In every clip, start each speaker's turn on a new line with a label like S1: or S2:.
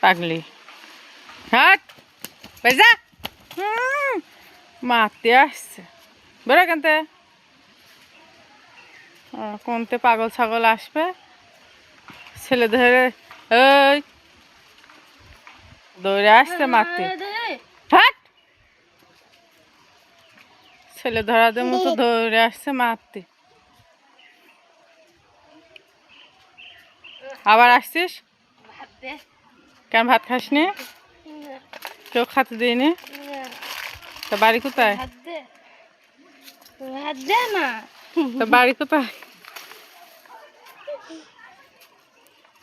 S1: পাগলি হাট যা মারতে আসছে বেরো কেনতে কোনতে পাগল ছাগল আসবে ছেলে ধরে ওই দৌড়ে আসছে মারতে হাট ছেলে ধরাদের মতো দৌড়ে আসছে মারতে আবার আসছিস কেন ভাত খাসনি কেউ খাতে দিইনি তা বাড়ি কোথায় তা বাড়ি কোথায়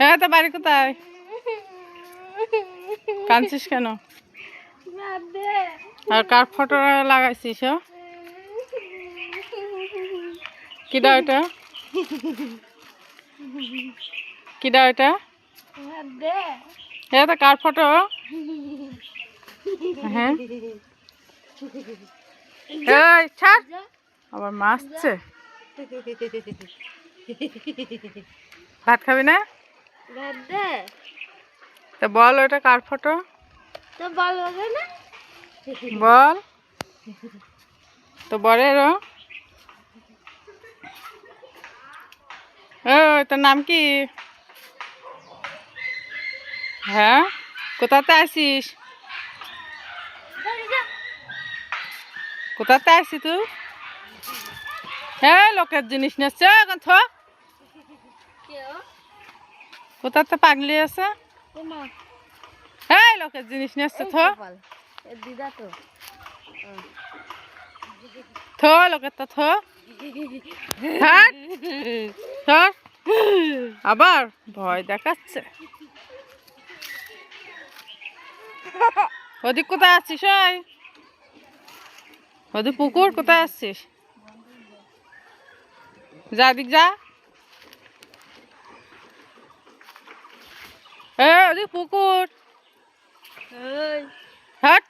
S1: হ্যাঁ তা বাড়ি কোথায় কাঁদছিস কেন আর কার ফটো লাগাইছিস কিডা ওটা কিডা ওটা এটা কার ফটো হ্যাঁ এই ছাড় আবার মারছে ভাত খাবি না তা বল ওটা কার ফটো বল তো বলে তোর নাম কি হ্যাঁ কোথাতে আসিস কোথাতে আসি তুই হ্যাঁ লোকের জিনিস নিচ্ছে এখন থ কোথাতে পাগলি আছে হ্যাঁ লোকের জিনিস নিচ্ছে থ লোকের তো থ আবার ভয় দেখাচ্ছে ওদিক কোথায় আসছিস ওই ওদিক পুকুর কোথায় আসছিস যা দিক যা ওদিক পুকুর হাট